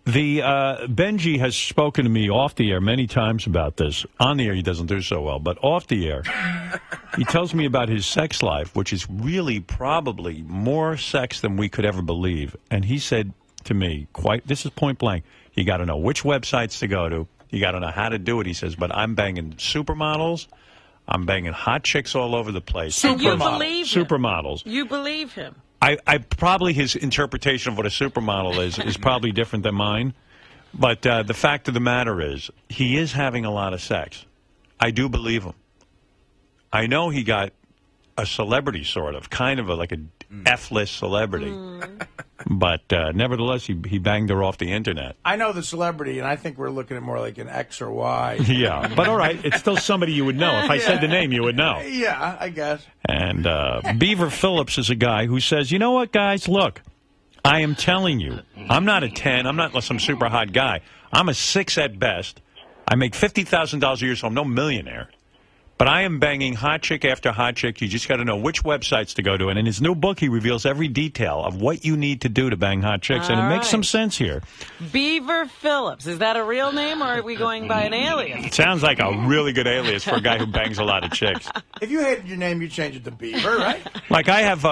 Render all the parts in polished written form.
Benji has spoken to me off the air many times about this. On the air, he doesn't do so well, but off the air, he tells me about his sex life, which is really probably more sex than we could ever believe. And he said to me, this is point blank, you got to know which websites to go to. You got to know how to do it, he says. But I'm banging supermodels. I'm banging hot chicks all over the place. And you believe him. Supermodels. You believe him. I probably his interpretation of what a supermodel is probably different than mine. But the fact of the matter is, he is having a lot of sex. I do believe him. I know he got a celebrity, sort of, kind of like a F-list celebrity. But nevertheless, he banged her off the internet. I know the celebrity, and I think we're looking at more like an X or Y. Yeah, but all right, it's still somebody you would know. If I said the name, you would know. Yeah, I guess. And Beaver Phillips is a guy who says, you know what, guys, look, I am telling you, I'm not a 10, I'm not some super hot guy. I'm a 6 at best. I make $50,000 a year, so I'm no millionaire. But I am banging hot chick after hot chick. You just got to know which websites to go to. And in his new book, he reveals every detail of what you need to do to bang hot chicks. And it makes some sense here. Beaver Phillips. Is that a real name, or are we going by an alias? It sounds like a really good alias for a guy who bangs a lot of chicks. If you hated your name, you'd change it to Beaver, right? Like I have,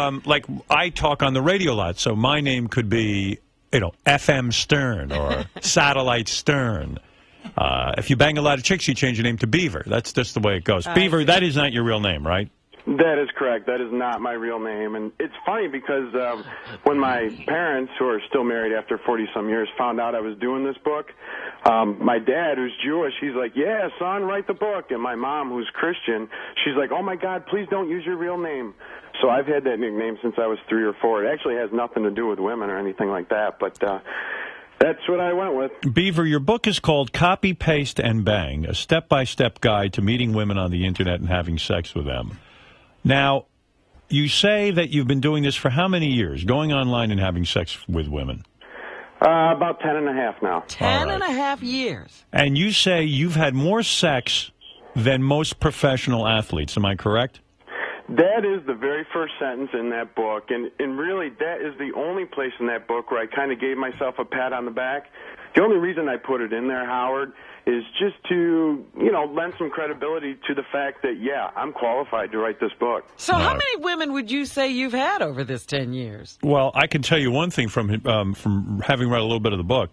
I talk on the radio a lot. So my name could be, FM Stern or Satellite Stern. If you bang a lot of chicks, you change your name to Beaver. That's just the way it goes. Beaver, that is not your real name, right? That is correct. That is not my real name. And it's funny because when my parents, who are still married after 40-some years, found out I was doing this book, my dad, who's Jewish, he's like, yeah, son, write the book. And my mom, who's Christian, she's like, oh, my God, please don't use your real name. So I've had that nickname since I was 3 or 4. It actually has nothing to do with women or anything like that, but... that's what I went with. Beaver, your book is called Copy, Paste, and Bang, a step-by-step guide to meeting women on the Internet and having sex with them. Now, you say that you've been doing this for how many years, going online and having sex with women? About 10 and a half now. 10 and a half years. And you say you've had more sex than most professional athletes. Am I correct? That is the very first sentence in that book, and really that is the only place in that book where I kind of gave myself a pat on the back. The only reason I put it in there, Howard, is just to, lend some credibility to the fact that, yeah, I'm qualified to write this book. So how many women would you say you've had over this 10 years? Well, I can tell you one thing from having read a little bit of the book.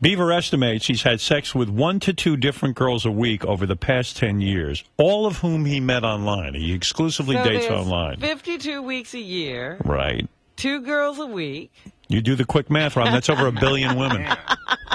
Beaver estimates he's had sex with 1 to 2 different girls a week over the past 10 years, all of whom he met online. He exclusively dates online. 52 weeks a year. Right. 2 girls a week. You do the quick math, Ron. That's over 1 billion women.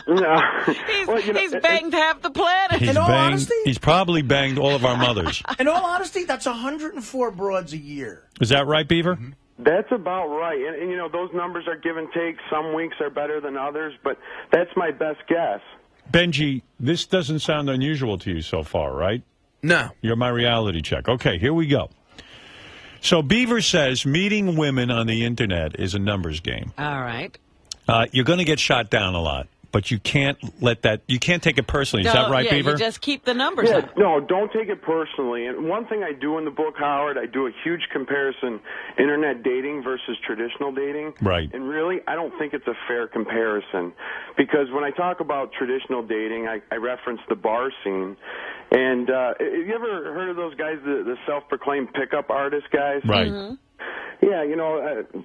No. He's banged half the planet. In all honesty? He's probably banged all of our mothers. In all honesty, that's 104 broads a year. Is that right, Beaver? Mm-hmm. That's about right. And those numbers are give and take. Some weeks are better than others, but that's my best guess. Benji, this doesn't sound unusual to you so far, right? No. You're my reality check. Okay, here we go. So Beaver says meeting women on the Internet is a numbers game. All right. You're going to get shot down a lot. But you can't you can't take it personally. Is that right, Beaver? You just keep the numbers up. No, don't take it personally. And one thing I do in the book, Howard, I do a huge comparison, internet dating versus traditional dating. Right. And really, I don't think it's a fair comparison. Because when I talk about traditional dating, I reference the bar scene. And have you ever heard of those guys, the self-proclaimed pickup artist guys? Right. Mm-hmm. Yeah,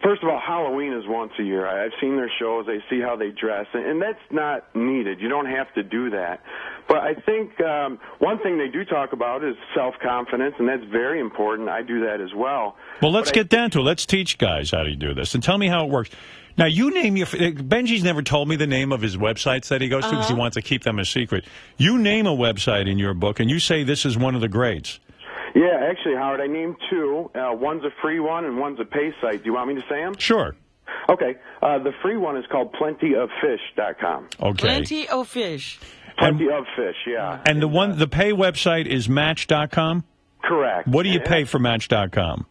first of all, Halloween is once a year. I've seen their shows. I see how they dress, and that's not needed. You don't have to do that. But I think one thing they do talk about is self-confidence, and that's very important. I do that as well. Well, let's get down to it. Let's teach guys how to do this, and tell me how it works. Now, you name Benji's never told me the name of his websites that he goes to because he wants to keep them a secret. You name a website in your book, and you say this is one of the greats. Yeah, actually, Howard, I named 2. One's a free one and one's a pay site. Do you want me to say them? Sure. Okay. The free one is called plentyoffish.com. Okay. Plenty of fish. Plenty of fish, yeah. And the pay website is Match.com? Correct. What do you pay for Match.com?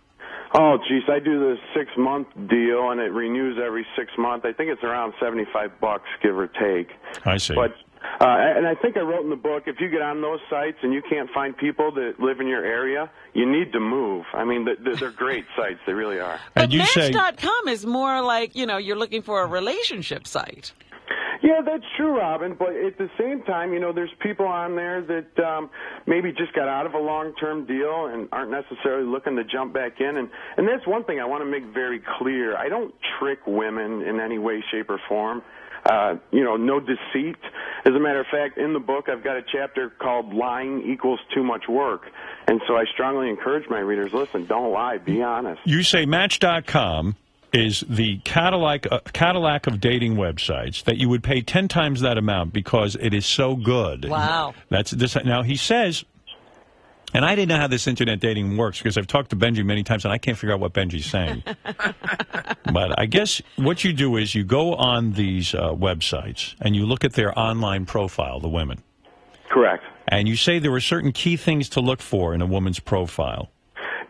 Oh, geez, I do this 6-month deal, and it renews every 6 months. I think it's around $75, give or take. I see. But and I think I wrote in the book, if you get on those sites and you can't find people that live in your area, you need to move. I mean, they're great sites. They really are. But Match.com is more like, you're looking for a relationship site. Yeah, that's true, Robin. But at the same time, there's people on there that maybe just got out of a long-term deal and aren't necessarily looking to jump back in. And that's one thing I want to make very clear. I don't trick women in any way, shape, or form. No deceit. As a matter of fact, in the book, I've got a chapter called Lying Equals Too Much Work. And so I strongly encourage my readers, listen, don't lie, be honest. You say Match.com is the Cadillac of dating websites that you would pay 10 times that amount because it is so good. Wow. That's this. Now, he says, and I didn't know how this internet dating works because I've talked to Benji many times and I can't figure out what Benji's saying. But I guess what you do is you go on these websites and you look at their online profile, the women. Correct. And you say there are certain key things to look for in a woman's profile.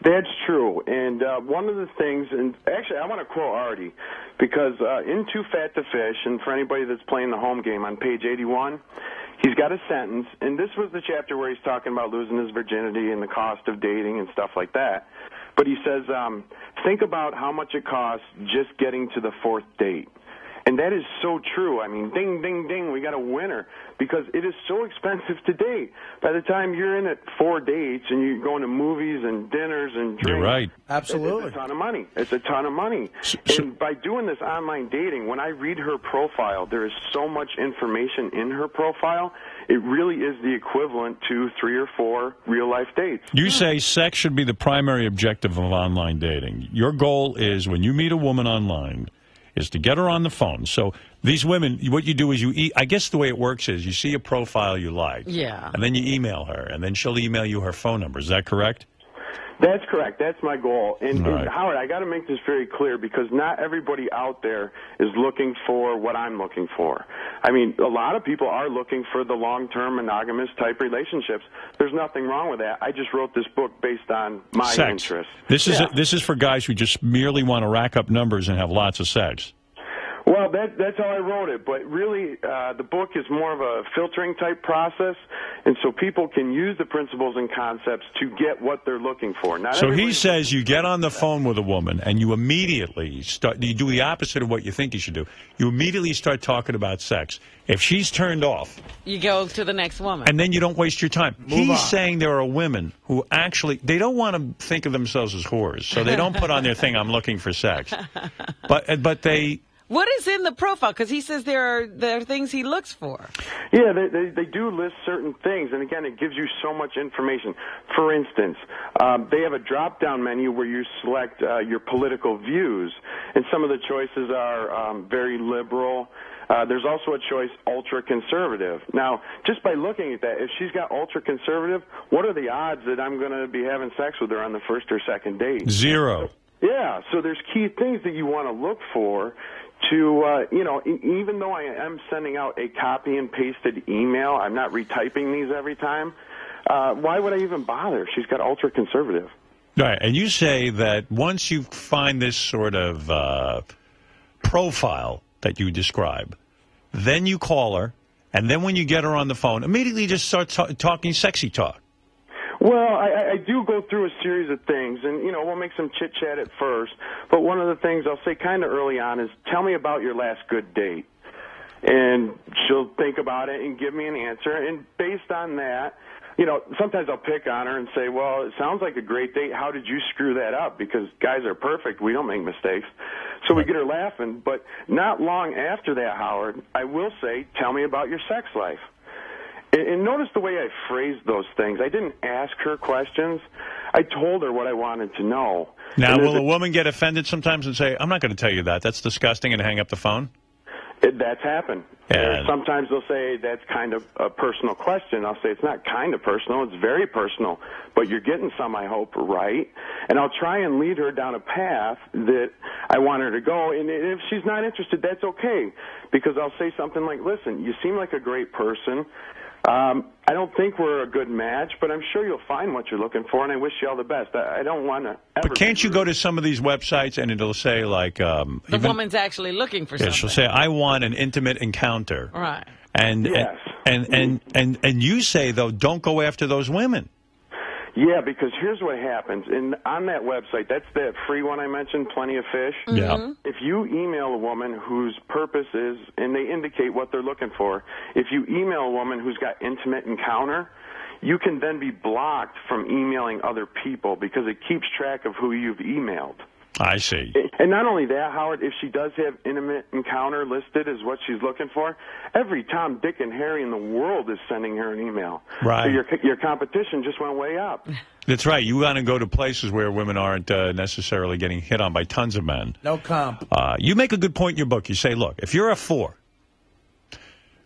That's true. And one of the things, and actually I want to quote Artie, because in Too Fat to Fish, and for anybody that's playing the home game on page 81, he's got a sentence, and this was the chapter where he's talking about losing his virginity and the cost of dating and stuff like that. But he says, think about how much it costs just getting to the fourth date. And that is so true. I mean, ding, ding, ding, we got a winner because it is so expensive to date. By the time you're in at 4 dates and you're going to movies and dinners and drinks. You're right. Absolutely. It's a ton of money. It's a ton of money. And by doing this online dating, when I read her profile, there is so much information in her profile. It really is the equivalent to 3 or 4 real-life dates. You say sex should be the primary objective of online dating. Your goal is when you meet a woman online is to get her on the phone. So these women, what you do is I guess the way it works is you see a profile you like. Yeah. And then you email her, and then she'll email you her phone number. Is that correct? That's correct. That's my goal. And, right. and Howard, I got to make this very clear because not everybody out there is looking for what I'm looking for. I mean, a lot of people are looking for the long-term monogamous type relationships. There's nothing wrong with that. I just wrote this book based on my interests. This is for guys who just merely want to rack up numbers and have lots of sex. Well, that's how I wrote it, but really the book is more of a filtering type process, and so people can use the principles and concepts to get what they're looking for. So he says you get on the phone with a woman and you immediately you do the opposite of what you think you should do. You immediately start talking about sex. If she's turned off, you go to the next woman. And then you don't waste your time. He's saying there are women who actually, they don't want to think of themselves as whores, so they don't put on their thing, I'm looking for sex. But they... What is in the profile? Because he says there are things he looks for. Yeah, they do list certain things, and again, it gives you so much information. For instance, they have a drop-down menu where you select your political views, and some of the choices are very liberal. There's also a choice ultra-conservative. Now, just by looking at that, if she's got ultra-conservative, what are the odds that I'm going to be having sex with her on the first or second date? 0. Yeah, so there's key things that you want to look for to, even though I am sending out a copy and pasted email, I'm not retyping these every time. Why would I even bother? She's got ultra-conservative. Right, and you say that once you find this sort of profile that you describe, then you call her, and then when you get her on the phone, immediately just start talking sexy talk. Well, I do go through a series of things, and, we'll make some chit-chat at first, but one of the things I'll say kind of early on is, tell me about your last good date. And she'll think about it and give me an answer, and based on that, sometimes I'll pick on her and say, well, it sounds like a great date. How did you screw that up? Because guys are perfect. We don't make mistakes. So we get her laughing, but not long after that, Howard, I will say, tell me about your sex life. And notice the way I phrased those things. I didn't ask her questions. I told her what I wanted to know. Now, will a woman get offended sometimes and say, I'm not going to tell you that. That's disgusting, and hang up the phone? That's happened. Yeah. Sometimes they'll say that's kind of a personal question. I'll say it's not kind of personal. It's very personal. But you're getting some, I hope, right? And I'll try and lead her down a path that I want her to go. And if she's not interested, that's okay. Because I'll say something like, listen, you seem like a great person. I don't think we're a good match, but I'm sure you'll find what you're looking for, and I wish you all the best. I don't want to ever... But can't you go to some of these websites and it'll say, like... the woman's actually looking for something. She'll say, I want an intimate encounter. Right. And, yes. and you say, though, don't go after those women. Yeah, because here's what happens. On that website, that's that free one I mentioned, Plenty of Fish. Yeah. If you email a woman whose purpose is, and they indicate what they're looking for, if you email a woman who's got intimate encounter, you can then be blocked from emailing other people because it keeps track of who you've emailed. I see. And not only that, Howard, if she does have intimate encounter listed as what she's looking for, every Tom, Dick, and Harry in the world is sending her an email. Right. So your competition just went way up. That's right. You want to go to places where women aren't necessarily getting hit on by tons of men. No comp. You make a good point in your book. You say, look, if you're a 4,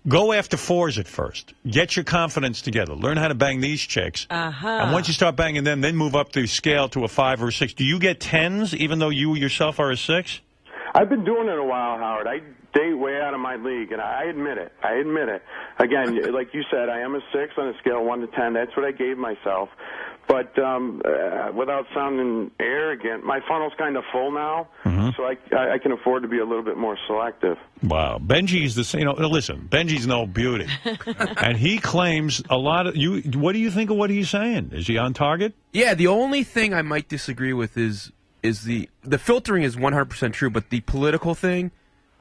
go after 4s at first. Get your confidence together. Learn how to bang these chicks. And once you start banging them, then move up the scale to a 5 or a 6. Do you get 10s, even though you yourself are a 6? I've been doing it a while, Howard. I date way out of my league, and I admit it. Again, like you said, I am a 6 on a scale of 1 to 10. That's what I gave myself. But without sounding arrogant, my funnel's kind of full now, so I can afford to be a little bit more selective. Wow. Benji's the same. Listen, Benji's no beauty. And he claims a lot of you. What do you think of what he's saying? Is he on target? Yeah, the only thing I might disagree with is the filtering is 100% true, but the political thing,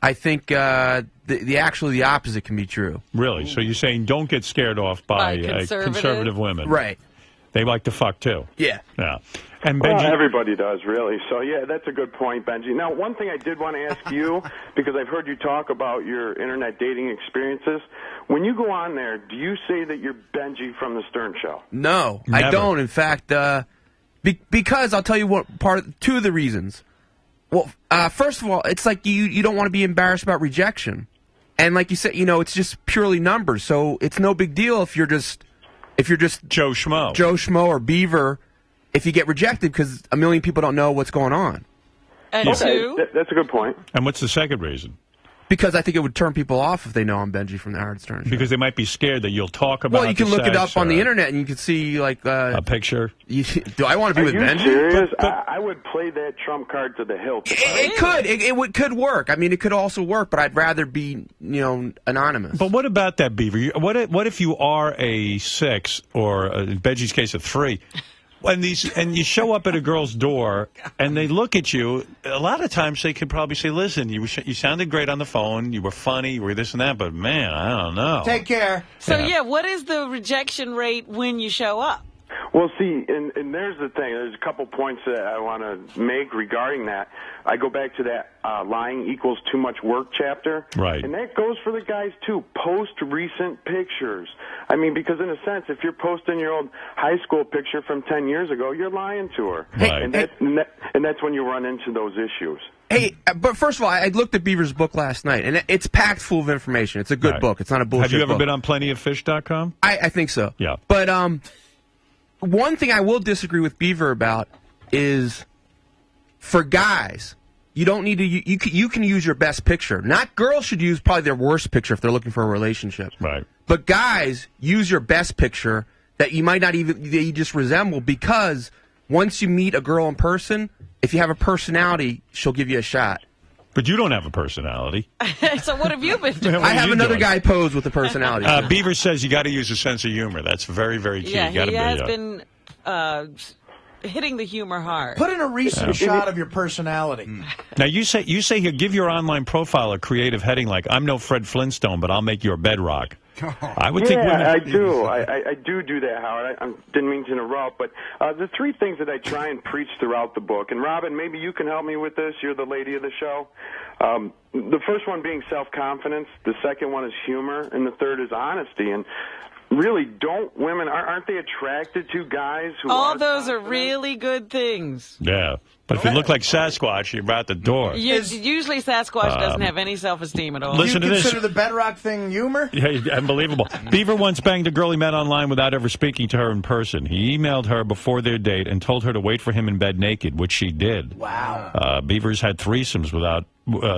I think the opposite can be true. Really? So you're saying don't get scared off by conservative women. Right. They like to fuck, too. Yeah. Yeah. And Benji, well, everybody does, really. So, yeah, that's a good point, Benji. Now, one thing I did want to ask you, because I've heard you talk about your Internet dating experiences. When you go on there, do you say that you're Benji from The Stern Show? No, Never. I don't. In fact, because I'll tell you what, two of the reasons. Well, first of all, it's like you don't want to be embarrassed about rejection. And like you said, it's just purely numbers. So it's no big deal if you're just Joe Schmo or Beaver, if you get rejected because a million people don't know what's going on. And two, that's a good point. And what's the second reason? Because I think it would turn people off if they know I'm Benji from the Howard Stern Show. Because they might be scared that you'll talk about. Well, you can look it sex up on the internet and you can see like a picture. Do I want to be with Are you Benji? serious? I would play that trump card to the hilt. It could work. I mean, it could also work, but I'd rather be anonymous. But what about that, Beaver? What if you are a 6 or in Benji's case a 3? And you show up at a girl's door and they look at you. A lot of times they could probably say, "Listen, you sounded great on the phone. You were funny. You were this and that. But man, I don't know." Take care. So what is the rejection rate when you show up? Well, see, and there's the thing. There's a couple points that I want to make regarding that. I go back to that lying equals too much work chapter. Right. And that goes for the guys, too. Post recent pictures. I mean, because in a sense, if you're posting your old high school picture from 10 years ago, you're lying to her. Right. And that's when you run into those issues. Hey, but first of all, I looked at Beaver's book last night, and it's packed full of information. It's a good book. It's not a bullshit book. Have you ever been on plentyoffish.com? I think so. Yeah. But one thing I will disagree with Beaver about is for guys, you don't need to. You can use your best picture. Not girls should use probably their worst picture if they're looking for a relationship. Right. But guys, use your best picture that you might not even that you just resemble, because once you meet a girl in person, if you have a personality, she'll give you a shot. But you don't have a personality. So what have you been doing? I have another guy pose with a personality. Beaver says you got to use a sense of humor. That's very, very key. Yeah, you gotta he has been hitting the humor hard. Put in a recent shot of your personality. Now, you say here, give your online profile a creative heading like, "I'm no Fred Flintstone, but I'll make your bedrock." I would think women... I do. I do that, Howard. I didn't mean to interrupt, but the 3 things that I try and preach throughout the book, and Robin, maybe you can help me with this. You're the lady of the show. The first one being self-confidence. The second one is humor, and the third is honesty. And really, women aren't they attracted to guys who all those are really good things. Yeah. But if you look like Sasquatch, you're out the door. Usually Sasquatch doesn't have any self-esteem at all. Listen to You this. consider the bedrock thing humor? Yeah, unbelievable. Beaver once banged a girl he met online without ever speaking to her in person. He emailed her before their date and told her to wait for him in bed naked, which she did. Wow. Beaver's had threesomes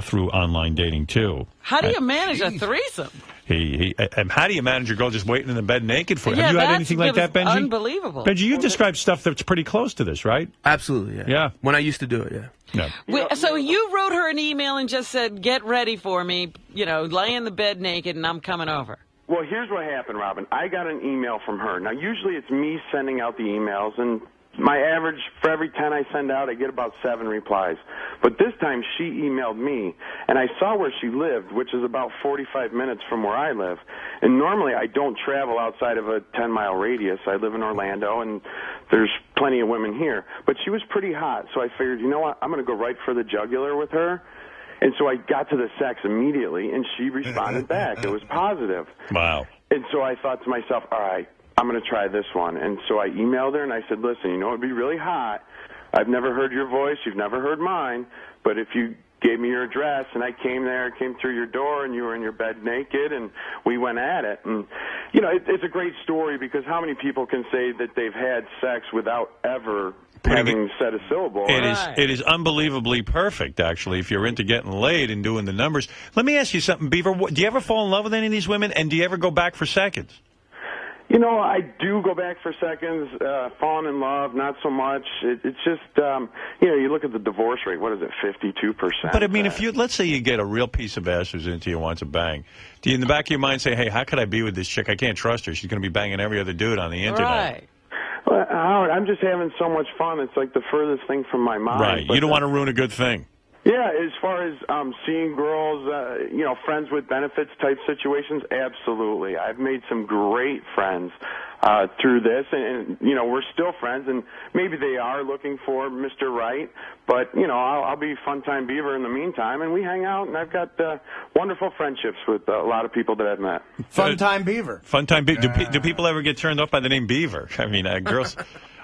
through online dating, too. How do you manage a threesome? How do you manage a girl just waiting in the bed naked for you? Yeah, Have you had anything like that, Benji? Unbelievable. Benji, you've described stuff that's pretty close to this, right? Absolutely, yeah. Yeah. When I used to do it, yeah. So you wrote her an email and just said, "Get ready for me, lay in the bed naked and I'm coming over." Well, here's what happened, Robin. I got an email from her. Now, usually it's me sending out the emails, and my average, for every 10 I send out, I get about 7 replies. But this time she emailed me, and I saw where she lived, which is about 45 minutes from where I live. And normally I don't travel outside of a 10-mile radius. I live in Orlando, and there's plenty of women here. But she was pretty hot, so I figured, you know what, I'm going to go right for the jugular with her. And so I got to the sex immediately, and she responded back. It was positive. Wow. And so I thought to myself, all right, I'm going to try this one. And so I emailed her, and I said, listen, you know, it'd be really hot. I've never heard your voice. You've never heard mine. But if you gave me your address, and I came through your door, and you were in your bed naked, and we went at it. And, you know, it's a great story because how many people can say that they've had sex without ever having said a syllable? It is unbelievably perfect, actually, if you're into getting laid and doing the numbers. Let me ask you something, Beaver. Do you ever fall in love with any of these women, and do you ever go back for seconds? You know, I do go back for seconds, falling in love, not so much. It's just, you know, you look at the divorce rate, what is it, 52%? But, I mean, let's say you get a real piece of ass who's into you, wants to bang. Do you, in the back of your mind, say, hey, how could I be with this chick? I can't trust her. She's going to be banging every other dude on the internet. Right. Well, Howard, I'm just having so much fun. It's like the furthest thing from my mind. Right. You don't want to ruin a good thing. Yeah, as far as seeing girls, you know, friends with benefits type situations, absolutely. I've made some great friends through this, and, you know, we're still friends, and maybe they are looking for Mr. Right, but, you know, I'll be Funtime Beaver in the meantime, and we hang out, and I've got wonderful friendships with a lot of people that I've met. Funtime Beaver. Funtime Beaver. Do people ever get turned off by the name Beaver? I mean, girls...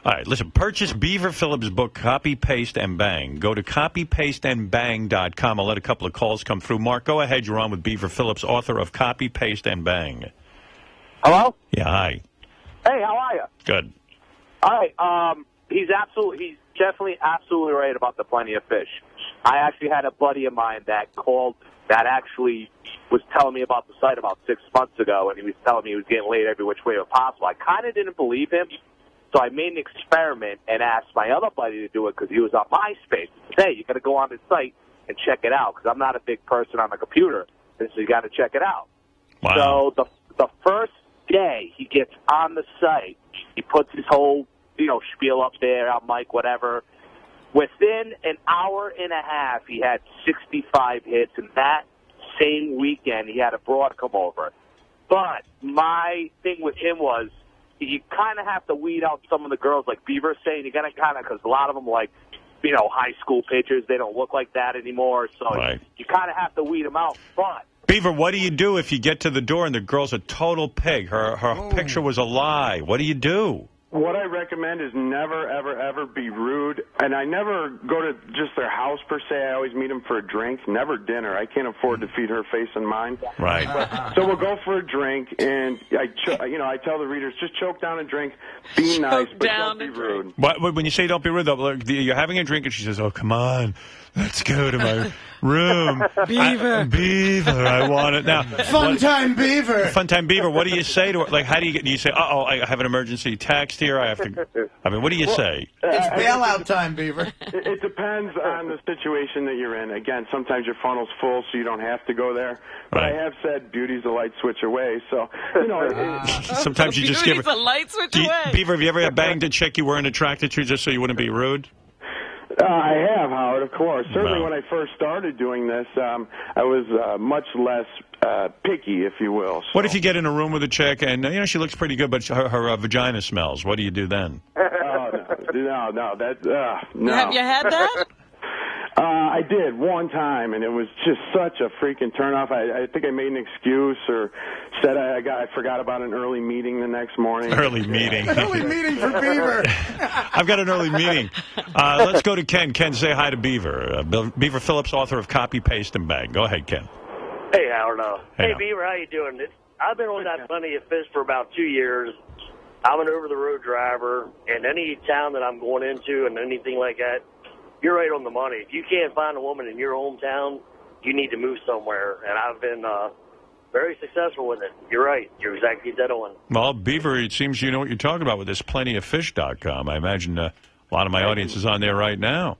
All right, listen, purchase Beaver Phillips' book, Copy, Paste, and Bang. Go to copypasteandbang.com. I'll let a couple of calls come through. Mark, go ahead. You're on with Beaver Phillips, author of Copy, Paste, and Bang. Hello? Yeah, hi. Hey, how are you? Good. All right, he's definitely absolutely right about the plenty of fish. I actually had a buddy of mine that called, that actually was telling me about the site about 6 months ago, and he was telling me he was getting laid every which way possible. I kind of didn't believe him. So I made an experiment and asked my other buddy to do it because he was on MySpace. He said, hey, you got to go on the site and check it out because I'm not a big person on the computer. So you got to check it out. Wow. So the first day he gets on the site, he puts his whole, you know, spiel up there, I'm Mike, whatever. Within an hour and a half, he had 65 hits, and that same weekend he had a broad come over. But my thing with him was, you kind of have to weed out some of the girls, like Beaver's saying. You got to kind of, because a lot of them, like, you know, high school pictures, they don't look like that anymore. So you kind of have to weed them out. But Beaver, what do you do if you get to the door and the girl's a total pig? Her picture was a lie. What do you do? What I recommend is never, ever, ever be rude. And I never go to just their house, per se. I always meet them for a drink, never dinner. I can't afford to feed her face and mine. Right. So we'll go for a drink, and I tell the readers, just choke down a drink, be nice, but don't be rude. When you say don't be rude, though, look, you're having a drink, and she says, oh, come on, let's go to my room. Beaver, I want it now. Funtime Beaver. Funtime Beaver, what do you say to her? Like, how do you say, uh-oh, I have an emergency text here, I have to, I mean, what do you say? It's bailout time, Beaver. It depends on the situation that you're in. Again, sometimes your funnel's full, so you don't have to go there. But I have said beauty's a light switch away, so, you know. Sometimes you just give her. Beauty's a light switch away. Beaver, have you ever banged a chick you weren't attracted to just so you wouldn't be rude? I have, Howard, of course. Certainly Wow. when I first started doing this, I was much less picky, if you will. So. What if you get in a room with a chick and, you know, she looks pretty good, but her vagina smells? What do you do then? No, no. Have you had that? I did one time, and it was just such a freaking turnoff. I think I made an excuse or said I forgot about an early meeting the next morning. Early meeting. Early meeting for Beaver. I've got an early meeting. Let's go to Ken. Ken, say hi to Beaver. Beaver Phillips, author of Copy, Paste, and Bang. Go ahead, Ken. Hey, Howard. Hey, now. Beaver, how you doing? I've been on that Plenty of Fish for about 2 years. I'm an over-the-road driver, and any town that I'm going into and anything like that, you're right on the money. If you can't find a woman in your hometown, you need to move somewhere. And I've been very successful with it. You're right. You're exactly dead on. Well, Beaver, it seems you know what you're talking about with this plentyoffish.com. I imagine a lot of my audience is on there right now.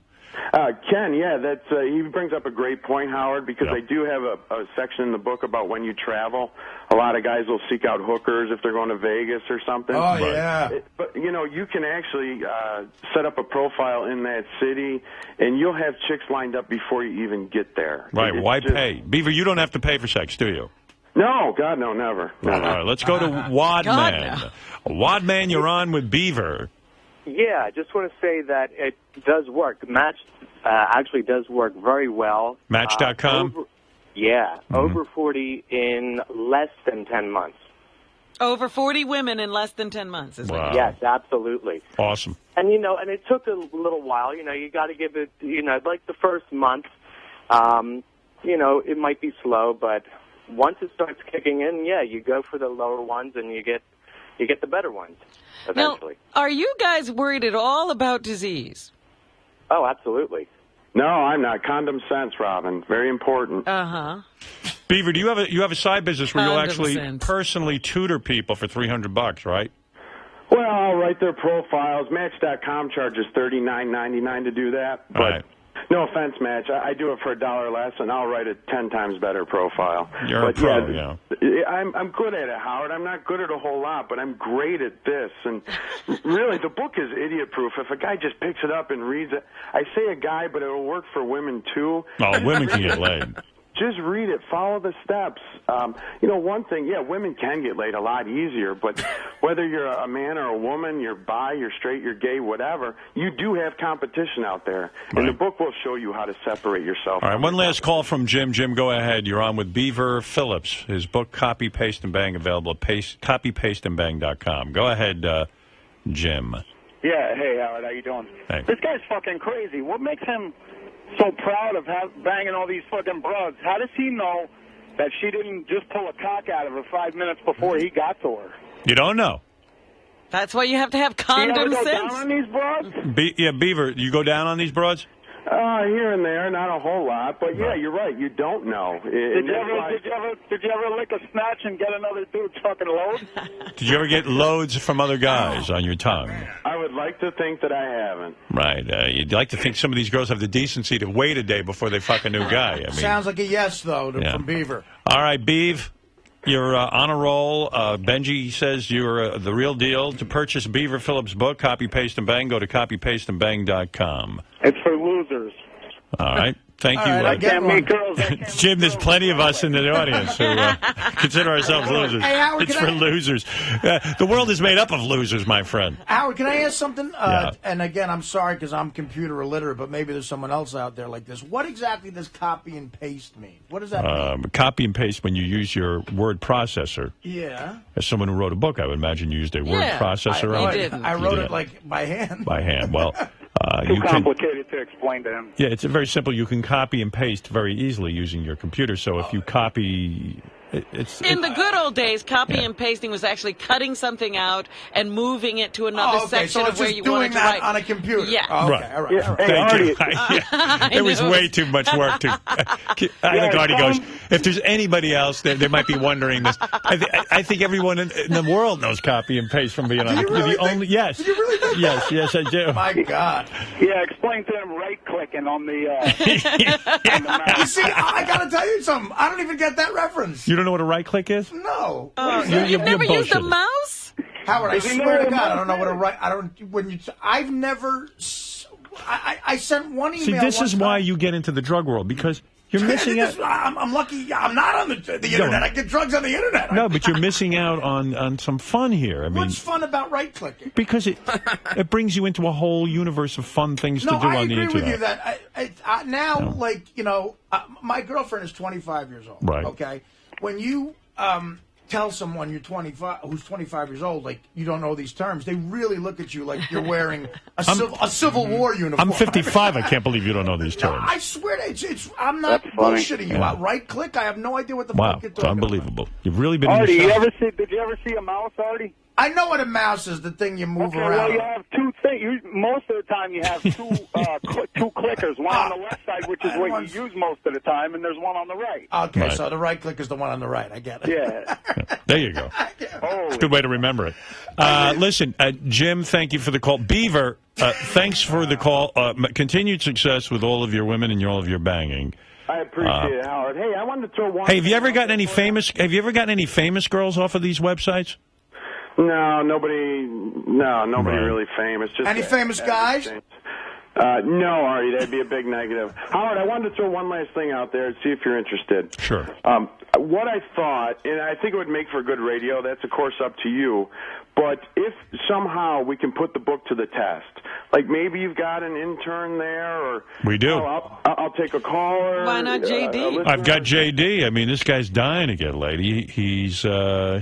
Ken, yeah, that's he brings up a great point, Howard, because Yep. I do have a section in the book about when you travel. A lot of guys will seek out hookers if they're going to Vegas or something. Oh, yeah. But, you can actually set up a profile in that city, and you'll have chicks lined up before you even get there. Right, It's why just- pay? Beaver, you don't have to pay for sex, do you? No, God, no, never. All right, let's go to Wadman. Wadman, you're on with Beaver. Yeah, I just want to say that it does work. Match actually does work very well. Match.com? Over 40 in less than 10 months. Over 40 women in less than 10 months. Is Wow. Yes, absolutely. Awesome. And, and it took a little while. You got to give it, like the first month, it might be slow, but once it starts kicking in, you go for the lower ones and you get the better ones eventually. Now, are you guys worried at all about disease? Oh, absolutely. No, I'm not. Condom sense, Robin. Very important. Uh-huh. Beaver, do you have a side business where you'll Condom actually sense. personally tutor people for $300, right? Well, I'll write their profiles. Match.com charges $39.99 to do that. But Right. no offense, Match. I do it for $1 less, and I'll write a 10 times better profile. You're a pro, yeah. I'm good at it, Howard. I'm not good at a whole lot, but I'm great at this. And really, the book is idiot-proof. If a guy just picks it up and reads it, I say a guy, but it'll work for women too. Oh, women can get laid. Just read it. Follow the steps. One thing, women can get laid a lot easier, but whether you're a man or a woman, you're bi, you're straight, you're gay, whatever, you do have competition out there. Right. And the book will show you how to separate yourself. All right, from one the last call from Jim. Jim, go ahead. You're on with Beaver Phillips. His book, Copy, Paste, and Bang, available at copypasteandbang.com. Go ahead, Jim. Yeah, hey, Howard, how you doing? Hey. This guy's fucking crazy. What makes him so proud of banging all these fucking broads? How does he know that she didn't just pull a cock out of her 5 minutes before he got to her? You don't know. That's why you have to have Do you ever condom go down sense. on these broads? Beaver, you go down on these broads? Here and there, not a whole lot, but yeah, you're right. You don't know. Did you ever lick a snatch and get another dude's fucking load? Did you ever get loads from other guys on your tongue? I would like to think that I haven't. Right. You'd like to think some of these girls have the decency to wait a day before they fuck a new guy. I mean, Sounds like a yes, though, from Beaver. All right, Beav, you're on a roll. Benji says you're the real deal. To purchase Beaver Phillips' book, Copy, Paste, and Bang, go to copypasteandbang.com. It's for losers. All right. Thank All you. right, I get Can't meet one. girls. I can't meet Jim, there's girls. plenty of us in the audience who consider ourselves losers. Hey, Howard, It's can for I- losers. The world is made up of losers, my friend. Howard, can I ask something? Yeah. And again, I'm sorry because I'm computer illiterate, but maybe there's someone else out there like this. What exactly does copy and paste mean? What does that mean? Copy and paste when you use your word processor. Yeah. As someone who wrote a book, I would imagine you used a word Yeah, processor. I on it. didn't. I wrote did. it like by hand. By hand. Well, Too you can. complicated to explain to him. Yeah, it's very simple. You can copy and paste very easily using your computer. So if you copy, it's In the good old days, copy and pasting was actually cutting something out and moving it to another Oh, okay, section so of it's where just you doing wanted to that write. on a computer. Yeah. Oh, okay, Right. all right. Yeah. All right. Hey, Thank you. Artie. It was knew. way too much work to. I think Artie goes, if there's anybody else, they might be wondering this. I think everyone in the world knows copy and paste from being on. you You're really the think- only. Yes. do you really think Yes, I do. My God. Yeah, explain to him right-clicking on the You mouse. see, I got to tell you something. I don't even get that reference. You don't know what a right click is? No. You've never used a bullshitting. mouse? Howard, I Does he swear know to what God, a I don't know what a mouse right. I don't. When you, I've never. I sent one email. See, this one is why time. you get into the drug world because you're missing out. I'm lucky. I'm not on the internet. I get drugs on the internet. No, but you're missing out on some fun here. I mean, What's fun about right clicking? because it brings you into a whole universe of fun things No, to do I on the agree internet. with you that now, like, my girlfriend is 25 years old. Right. Okay. When you tell someone you're 25, who's 25 years old, like you don't know these terms, they really look at you like you're wearing a Civil War uniform. I'm 55. I can't believe you don't know these No, terms. I swear to it's I'm not That's funny. bullshitting you. Yeah. Right click, I have no idea what the Wow, fuck you're it's talking unbelievable. You've really been Artie, in the shop. did you ever see a mouse, Artie? I know what a mouse is, the thing you move Okay, around. well, you have two things. Most of the time, you have two clickers. One on the left side, which is what you use most of the time, and there's one on the right. Okay, Right. so the right click is the one on the right. I get it. Yeah. There you go. Oh, It's a good way to remember it. Listen, Jim, thank you for the call. Beaver, thanks for the call. Continued success with all of your women and all of your banging. I appreciate it, Howard. Hey, I wanted to throw one. Hey, have you ever gotten any famous? Have you ever gotten any famous girls off of these websites? No, nobody really famous. Just Any famous guys? No, Artie, that'd be a big negative. Howard, I wanted to throw one last thing out there and see if you're interested. Sure. What I thought, and I think it would make for good radio, that's of course up to you, but if somehow we can put the book to the test, like maybe you've got an intern there, or we do. I'll take a caller. Why not JD? I've got JD. I mean, this guy's dying to get laid. He's turn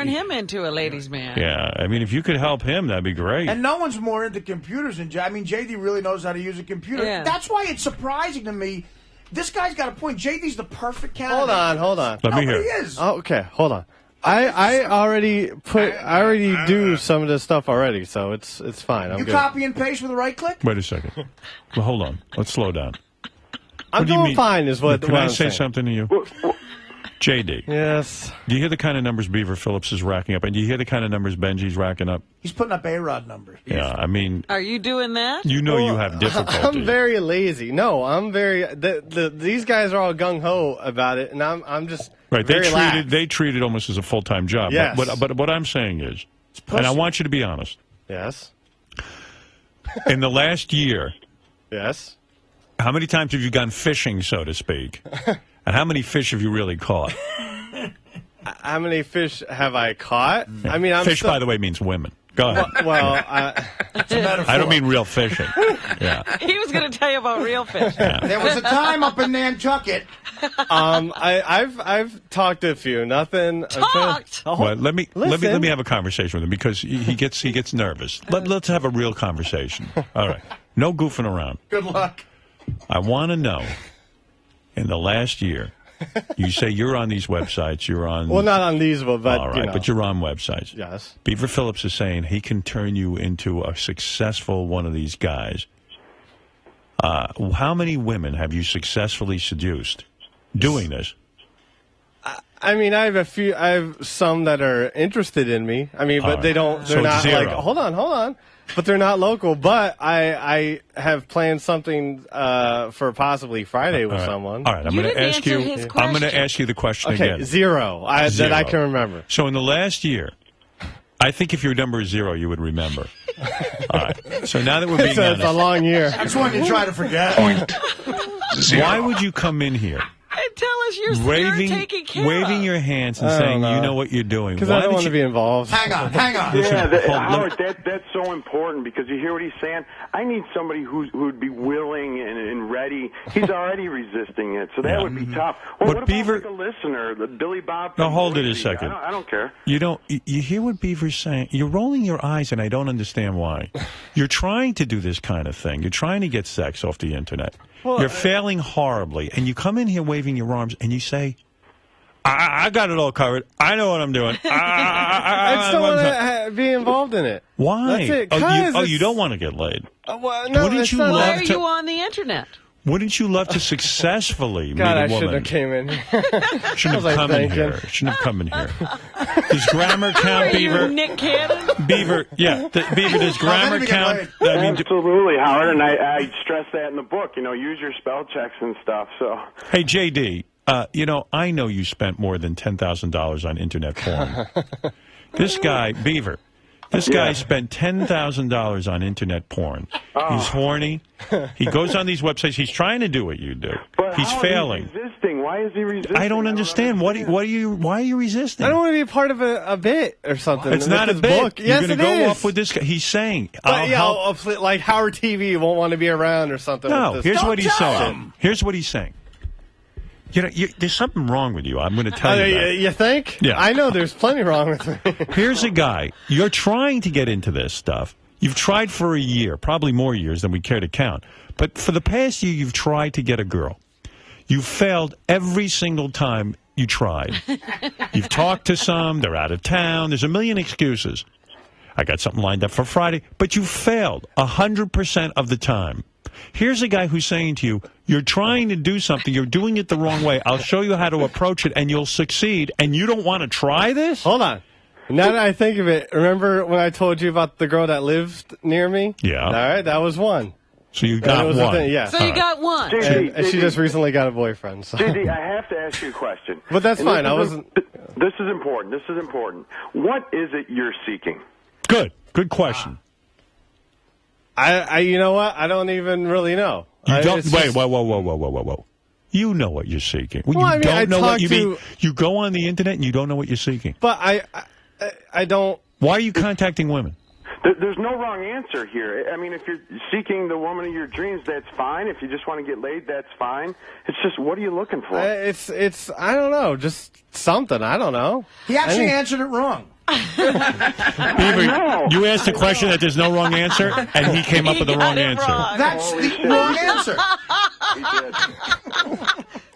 him into a ladies' man. Yeah, I mean, if you could help him, that'd be great. And no one's more into computers than I mean, JD really knows how to use a computer. Yeah. That's why it's surprising to me. This guy's got a point. JD's the perfect candidate. Hold on. Let me hear. He is. Oh, okay, hold on. I already do some of this stuff already, so it's fine. I'm You good. copy and paste with a right click? Wait a second. Well, hold on. Let's slow down. I'm What do you doing mean? fine, is what. Can what I I'm say saying. something to you? JD. Yes. Do you hear the kind of numbers Beaver Phillips is racking up? And do you hear the kind of numbers Benji's racking up? He's putting up A-Rod numbers. Yeah, I mean, Are you doing that? you know you have difficulty. I'm very lazy. No, I'm very. These guys are all gung ho about it, and I'm just Right, very lax. they treat it almost as a full-time job. Yes. But what I'm saying is, and I want you to be honest, Yes. in the last year, Yes. how many times have you gone fishing, so to speak? And how many fish have you really caught? How many fish have I caught? I mean, Fish, by the way, means women. Go ahead. Well, I don't mean real fishing. Yeah. He was going to tell you about real fish. There was a time up in Nantucket. I've talked to a few. Nothing. Talked? Well, let me Listen. have a conversation with him because he gets nervous. Let's have a real conversation. All right. No goofing around. Good luck. I want to know, in the last year, you say you're on these websites. You're on. Well, not on these, but all right, but you're on websites. Yes. Beaver Phillips is saying he can turn you into a successful one of these guys. How many women have you successfully seduced doing this? I mean, I have a few. I have some that are interested in me. I mean, but right. they don't. They're So not zero. like. Hold on. But they're not local. But I have planned something for possibly Friday with someone. All right, I'm You going to didn't ask you. answer his I'm going to question. ask you the question Okay, again. zero. That I can remember. So in the last year, I think if your number is zero, you would remember. All right. So now that we're being It's a honest, long year. That's one you try to forget. why would you come in here And tell us you're taking care waving of. your hands and I saying, don't know. you know what you're doing? Because Why I don't did want to you- be involved. Hang on. Listen, Howard, that's so important because you hear what he's saying. I need somebody who'd be willing and ready. He's already resisting it, so that would be tough. Well, But what about Beaver- like a listener, the Billy Bob? Now, from hold it a Boise? second. I don't care. You don't. You hear what Beaver's saying? You're rolling your eyes, and I don't understand why. You're trying to do this kind of thing. You're trying to get sex off the internet. You're failing horribly, and you come in here waving your arms, and you say, I got it all covered. I know what I'm doing. I just don't want to be involved in it. Why? That's it. You don't want to get laid. Well, no, Wouldn't it's you not love Why that. are you on the internet? Wouldn't you love to successfully God, I meet a shouldn't woman? have came in here. Shouldn't I have was come in thinking. here. Shouldn't have come in here. Does grammar count, Are you Beaver? Nick Cannon? Beaver, yeah. Beaver, does grammar then we get count? laid. I mean, Absolutely, Howard, and I stress that in the book. You know, use your spell checks and stuff. So. hey, JD, I know you spent more than $10,000 on internet porn. This guy, Beaver, this guy spent $10,000 on internet porn. He's horny. He goes on these websites. He's trying to do what you do. But He's how failing. Is he resisting? Why is he resisting? I don't understand. Why are you resisting? I don't want to be a part of a bit or something. It's with not a this bit. book. You're Yes, going to it go is. off with this guy. He's saying, But, I'll help. like Howard TV won't want to be around or something. No, with this. here's what he's tell saying. him. Here's what he's saying. There's something wrong with you. I'm going to tell you that. You think? Yeah. I know there's plenty wrong with me. Here's a guy. You're trying to get into this stuff. You've tried for a year, probably more years than we care to count. But for the past year, you've tried to get a girl. You failed every single time you tried. You've talked to some. They're out of town. There's a million excuses. I got something lined up for Friday. But you failed 100% of the time. Here's a guy who's saying to you, you're trying to do something. You're doing it the wrong way. I'll show you how to approach it, and you'll succeed. And you don't want to try this? Hold on. Now that I think of it, remember when I told you about the girl that lived near me? Yeah. All right, that was one. So you got And it was one. within- yeah. So you got one. And she just recently got a boyfriend. So. JD, I have to ask you a question. But that's And fine. this I is- wasn't. This is important. This is important. What is it you're seeking? Good question. I you know what? I don't even really know. You don't. It's Wait, just- whoa. You know what you're seeking. Well, Well, you I mean, don't I know what talk you mean. to- You go on the internet and you don't know what you're seeking. But I don't. Why are you contacting women? There's no wrong answer here. I mean, if you're seeking the woman of your dreams, that's fine. If you just want to get laid, that's fine. It's just, what are you looking for? It's I don't know. Just something. I don't know. He actually I mean- answered it wrong. Beaver, you asked a question that there's no wrong answer, and he came up with the wrong answer. That's the wrong answer.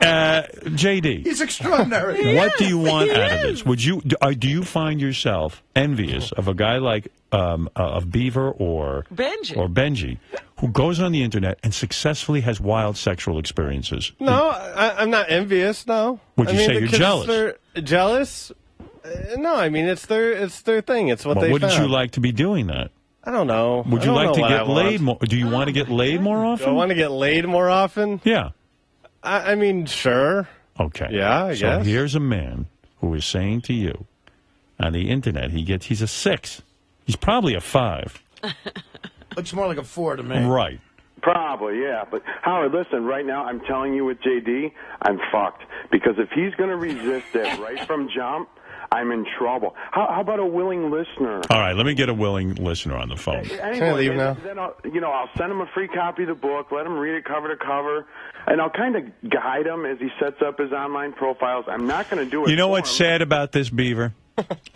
JD, He's extraordinary. what do you want out of this? Would you do you find yourself envious of a guy like of Beaver or Benji, who goes on the internet and successfully has wild sexual experiences? No, I'm not envious. No. Would you say you're jealous? They're jealous? No, I mean it's their thing. It's what Well, they wouldn't found. you like to be doing that? I don't know. Would I you don't like know to what get I want. laid more? Do you want to get laid more often? Do I want to get laid more often? Yeah. I mean, sure. Okay. Yeah, I so guess. here's a man who is saying to you on the internet he's a 6. He's probably a 5. Looks more like a 4 to me. Right. Probably, yeah. But, Howard, listen, right now, I'm telling you with JD, I'm fucked. Because if he's going to resist it right from jump, I'm in trouble. How about a willing listener? All right, let me get a willing listener on the phone. Anyway, Can I leave now? Then I'll send him a free copy of the book, let him read it cover to cover, and I'll kind of guide him as he sets up his online profiles. I'm not going to do it. You know for what's him. sad about this, Beaver?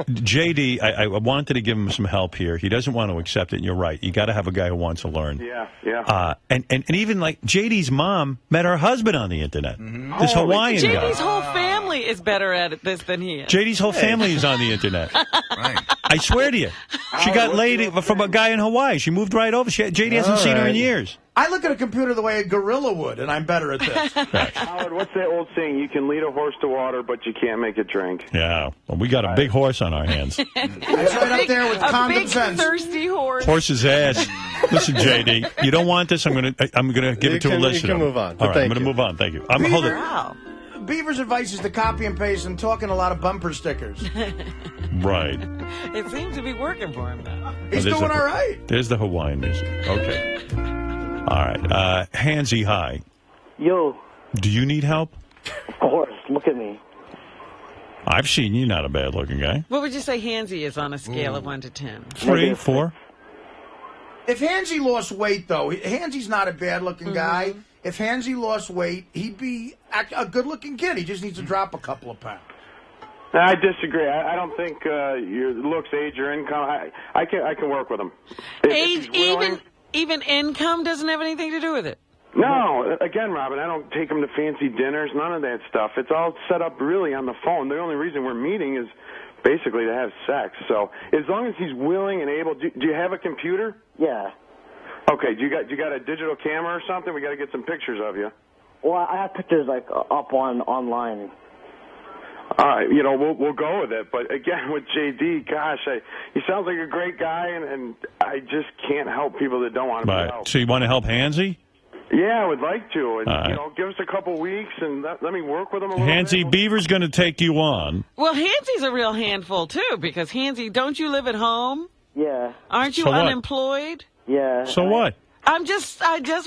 JD, I wanted to give him some help here. He doesn't want to accept it, and you're right. You got to have a guy who wants to learn. Yeah. And even like JD's mom met her husband on the internet. This Oh, Hawaiian guy. JD's whole family is better at this than he is. JD's whole family is on the internet. I swear to you. She got laid from a guy in Hawaii. She moved right over. JD hasn't seen her in years. I look at a computer the way a gorilla would, and I'm better at this. Howard, what's that old saying? You can lead a horse to water, but you can't make it drink. Yeah. Well, we got a big horse on our hands. It's right up there with a common big sense. thirsty horse. Horse's ass. Listen, JD, you don't want this. I'm gonna give it to a listener. You can move on. All right, Thank I'm gonna you. move on. Thank you. Hold it. Wow. Beaver's advice is to copy and paste and talk in a lot of bumper stickers. Right. It seems to be working for him now. He's there's doing the- all right. There's the Hawaiian music. Okay. All right. Hansy, hi. Yo, Do you need help? of course. Look at me. I've seen you. Not a bad-looking guy. What would you say Hansy is on a scale of 1 to 10? 3, 4. If Hansy lost weight, though, Hansy's not a bad-looking guy. If Hansy lost weight, he'd be a good-looking kid. He just needs to drop a couple of pounds. I disagree. I don't think your looks, age, or income. I can work with him. If Age, he's willing- even income doesn't have anything to do with it. No, again, Robin, I don't take him to fancy dinners, none of that stuff. It's all set up really on the phone. The only reason we're meeting is basically to have sex. So as long as he's willing and able, do you have a computer? Yeah. Okay, do you got a digital camera or something? We got to get some pictures of you. Well, I have pictures like up online. All right, we'll go with it. But again, with JD, gosh, he sounds like a great guy, and I just can't help people that don't want to be Right. helped. So you want to help Hansy? Yeah, I would like to. And, All right. give us a couple weeks and let me work with him a little Hansy, bit. Beaver's going to take you on. Well, Hansy's a real handful, too, because Hansy, don't you live at home? Yeah. Aren't you So what? unemployed? Yeah. So what? I just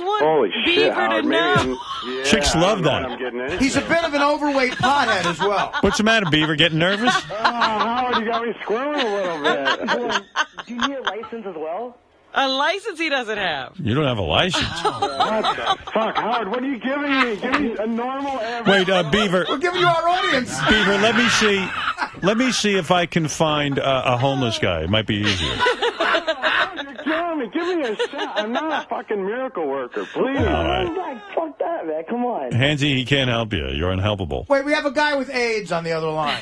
want Holy Beaver shit, Howard, to maybe know. yeah, Chicks I love don't know that. what I'm getting into. He's a bit of an overweight pothead as well. What's the matter, Beaver? Getting nervous? Howard, you got me squirming a little bit. Do you need a license as well? A license he doesn't have. You don't have a license. What the fuck, Howard? What are you giving me? Give me a normal average. Wait, Beaver. We're giving you our audience. Beaver, let me see. Let me see if I can find a homeless guy. It might be easier. You're killing me. Give me a shot. I'm not a fucking miracle worker. Please. All right. Like, fuck that, man. Come on. Hansy, he can't help you. You're unhelpable. Wait, we have a guy with AIDS on the other line.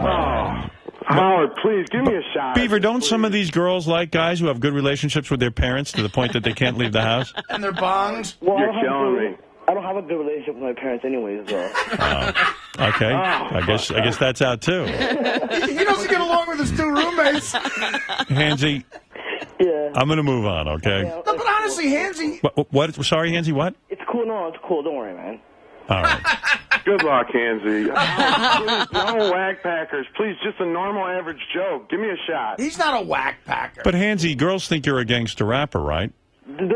Oh, Howard, please give me a shot. Beaver, don't some of these girls like guys who have good relationships with their parents to the point that they can't leave the house? And their bongs. Well, You're killing me. I don't have a good relationship with my parents, anyways. Though. Okay. I guess that's out too. He doesn't get along with his two roommates. Hansy, Yeah. I'm going to move on, okay? No, but honestly, Hansy. What? Sorry, Hansy, what? It's cool. No, it's cool. Don't worry, man. All right. Good luck, Hansy. Please, no whack packers. Please, just a normal average Joe. Give me a shot. He's not a whack packer. But Hansy, girls think you're a gangster rapper, right? Don't think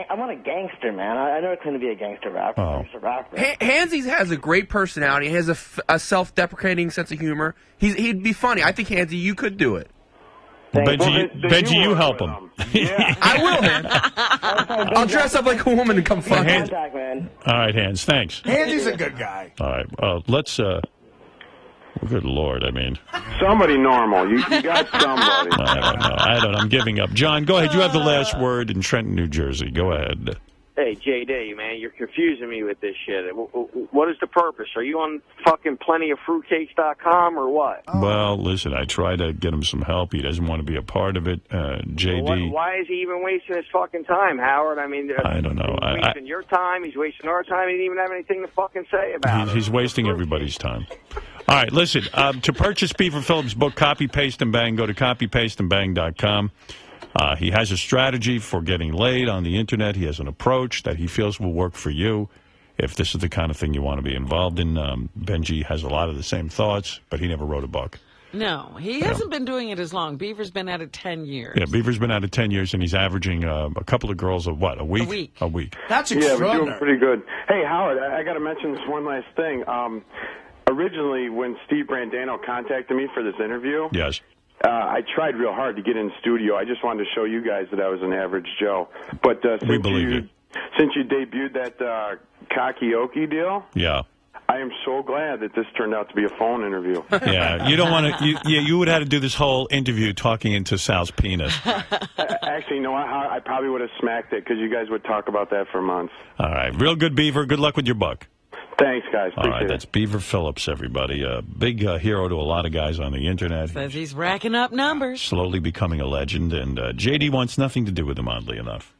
I'm not a gangster, man. I never claimed to be a gangster rapper. Oh. Gangster rapper. Hansy has a great personality. He has a self-deprecating sense of humor. He'd be funny. I think, Hansy, you could do it. Benji, you help him. Yeah. I will, man. I'll dress up like a woman and come fuck him. Contact, man. All right, Hans, thanks. Hansy's a good guy. All right, let's, good Lord, I mean. Somebody normal. You got somebody. I don't know. I'm giving up. John, go ahead. You have the last word in Trenton, New Jersey. Go ahead. Hey, JD, man, you're confusing me with this shit. What is the purpose? Are you on fucking plentyofruitcakes.com or what? Well, listen, I try to get him some help. He doesn't want to be a part of it. JD. Why is he even wasting his fucking time, Howard? I mean, I don't know. He's wasting your time. He's wasting our time. He didn't even have anything to fucking say about it. He's wasting everybody's time. All right, listen, to purchase Beaver Phillips' book, Copy, Paste, and Bang, go to copypasteandbang.com. He has a strategy for getting laid on the Internet. He has an approach that he feels will work for you if this is the kind of thing you want to be involved in. Benji has a lot of the same thoughts, but he never wrote a book. No, he hasn't been doing it as long. Beaver's been at it 10 years. Yeah, Beaver's been at it 10 years, and he's averaging a couple of girls a week? A week. That's Yeah, extraordinary. we're doing pretty good. Hey, Howard, I got to mention this one last thing. Originally, when Steve Brandano contacted me for this interview, yes, I tried real hard to get in studio. I just wanted to show you guys that I was an average Joe. But we believe you. Since you debuted that Kakioke deal, yeah, I am so glad that this turned out to be a phone interview. Yeah, you don't want to. You would have to do this whole interview talking into Sal's penis. Actually, no, I probably would have smacked it because you guys would talk about that for months. All right, real good, Beaver. Good luck with your book. Thanks, guys. All right, that's Beaver Phillips, everybody. A big hero to a lot of guys on the Internet. Says he's racking up numbers. Slowly becoming a legend, and JD wants nothing to do with him, oddly enough.